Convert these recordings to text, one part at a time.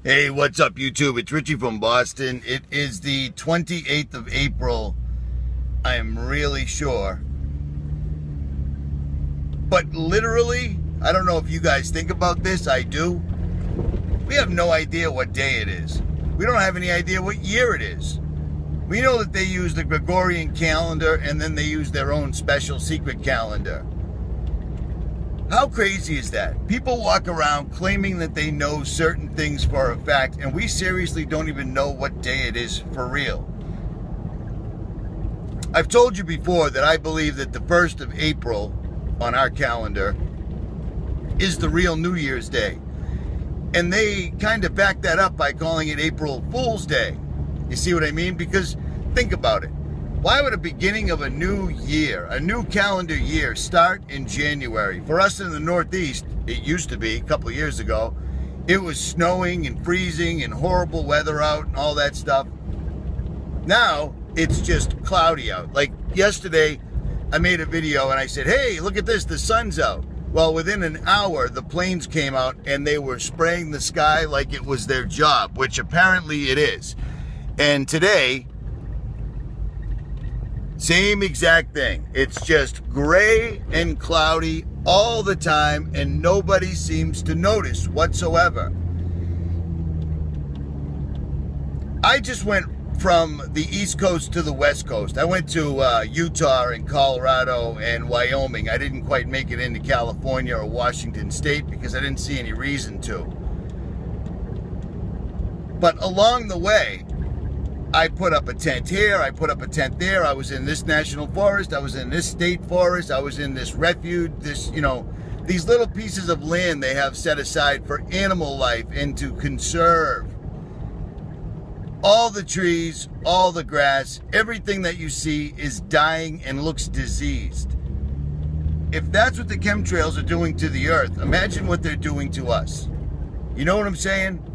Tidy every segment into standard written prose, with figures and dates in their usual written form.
Hey, what's up, YouTube? It's Richie from Boston. It is the 28th of April. I am really sure. But literally, I don't know if you guys think about this. I do. We have no idea what day it is. We don't have any idea what year it is. We know that they use the Gregorian calendar and then they use their own special secret calendar. How crazy is that? People walk around claiming that they know certain things for a fact, and we seriously don't even know what day it is for real. I've told you before that I believe that the 1st of April on our calendar is the real New Year's Day. And they kind of back that up by calling it April Fool's Day. You see what I mean? Because think about it. Why would a beginning of a new year, a new calendar year, start in January? For us in the Northeast, it used to be, a couple of years ago, it was snowing and freezing and horrible weather out and all that stuff. Now, it's just cloudy out. Like yesterday, I made a video and I said, hey, look at this, the sun's out. Well, within an hour, the planes came out and they were spraying the sky like it was their job, which apparently it is. And today, same exact thing. It's just gray and cloudy all the time, and nobody seems to notice whatsoever. I just went from the East Coast to the West Coast. I went to Utah and Colorado and Wyoming. I didn't quite make it into California or Washington State because I didn't see any reason to. But along the way, I put up a tent here, I put up a tent there, I was in this national forest, I was in this state forest, I was in this refuge, these little pieces of land they have set aside for animal life and to conserve. All the trees, all the grass, everything that you see is dying and looks diseased. If that's what the chemtrails are doing to the earth, imagine what they're doing to us. You know what I'm saying?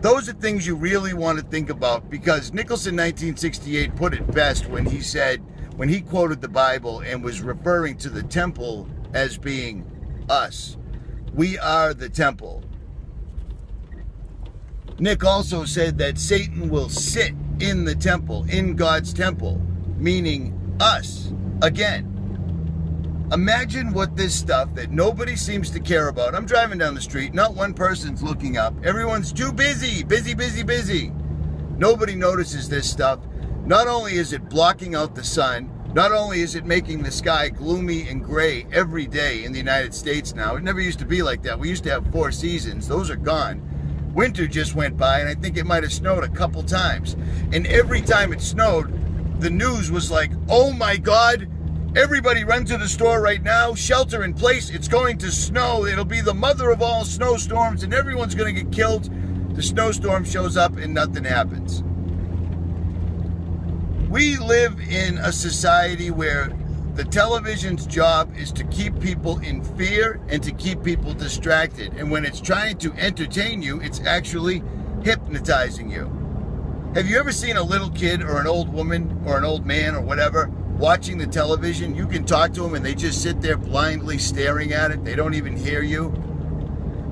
Those are things you really want to think about, because Nicholson 1968 put it best when he said, when he quoted the Bible and was referring to the temple as being us. We are the temple. Nick also said that Satan will sit in the temple, in God's temple, meaning us, again. Imagine what this stuff that nobody seems to care about. I'm driving down the street, not one person's looking up. Everyone's too busy, busy. Nobody notices this stuff. Not only is it blocking out the sun, not only is it making the sky gloomy and gray every day in the United States now. It never used to be like that. We used to have 4 seasons. Those are gone. Winter just went by, and I think it might have snowed a couple times. And every time it snowed, the news was like, oh my God, everybody run to the store right now, shelter in place, it's going to snow, it'll be the mother of all snowstorms and everyone's going to get killed. The snowstorm shows up and nothing happens. We live in a society where the television's job is to keep people in fear and to keep people distracted. And when it's trying to entertain you, it's actually hypnotizing you. Have you ever seen a little kid or an old woman or an old man or whatever watching the television? You can talk to them and they just sit there blindly staring at it. They don't even hear you.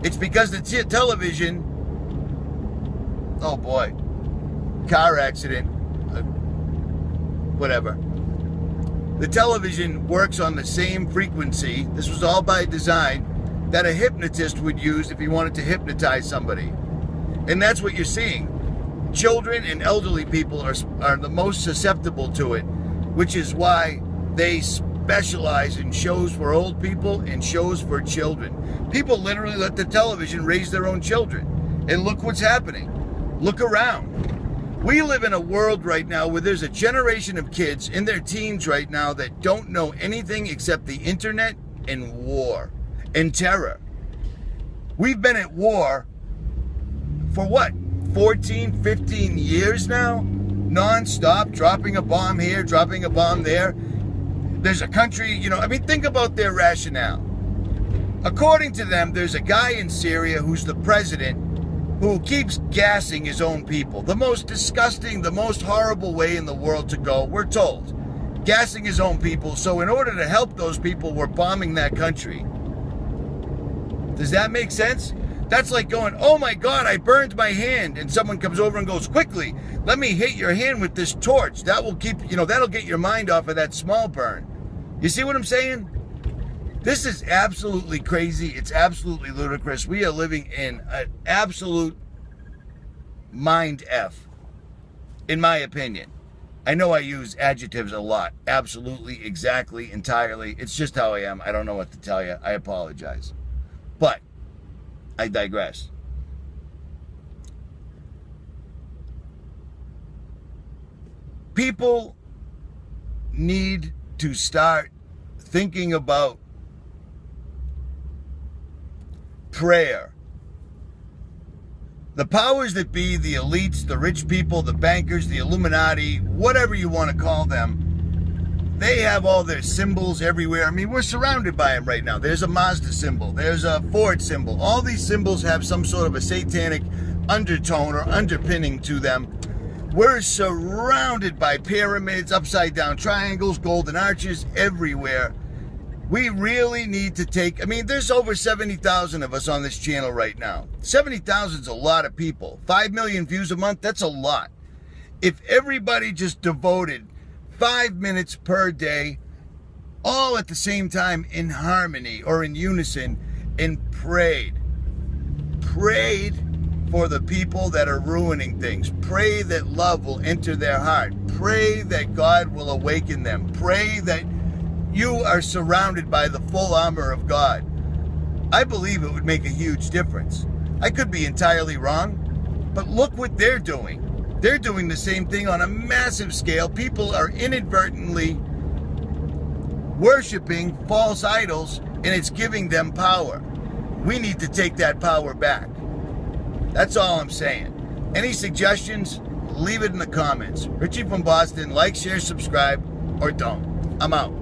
It's because the television, oh boy, car accident, whatever. The television works on the same frequency, this was all by design, that a hypnotist would use if he wanted to hypnotize somebody. And that's what you're seeing. Children and elderly people are the most susceptible to it, which is why they specialize in shows for old people and shows for children. People literally let the television raise their own children. And look what's happening. Look around. We live in a world right now where there's a generation of kids in their teens right now that don't know anything except the internet and war and terror. We've been at war for what, 14, 15 years now? Non-stop, dropping a bomb here, dropping a bomb there. There's a country, think about their rationale. According to them, there's a guy in Syria who's the president who keeps gassing his own people. The most disgusting, the most horrible way in the world to go, we're told. Gassing his own people, so in order to help those people, we're bombing that country. Does that make sense? That's like going, oh my God, I burned my hand. And someone comes over and goes, quickly, let me hit your hand with this torch. That will keep, that'll get your mind off of that small burn. You see what I'm saying? This is absolutely crazy. It's absolutely ludicrous. We are living in an absolute mind F, in my opinion. I know I use adjectives a lot. Absolutely, exactly, entirely. It's just how I am. I don't know what to tell you. I apologize. But I digress. People need to start thinking about prayer. The powers that be, the elites, the rich people, the bankers, the Illuminati, whatever you want to call them, they have all their symbols everywhere. I mean, we're surrounded by them right now. There's a Mazda symbol. There's a Ford symbol. All these symbols have some sort of a satanic undertone or underpinning to them. We're surrounded by pyramids, upside down triangles, golden arches everywhere. We really need to take, there's over 70,000 of us on this channel right now. 70,000 is a lot of people. 5 million views a month, that's a lot. If everybody just devoted 5 minutes per day, all at the same time in harmony or in unison, and prayed for the people that are ruining things. Pray that love will enter their heart. Pray that God will awaken them. Pray that you are surrounded by the full armor of God. I believe it would make a huge difference. I could be entirely wrong, but look what they're doing. They're doing the same thing on a massive scale. People are inadvertently worshiping false idols, and it's giving them power. We need to take that power back. That's all I'm saying. Any suggestions? Leave it in the comments. Richie from Boston. Like, share, subscribe, or don't. I'm out.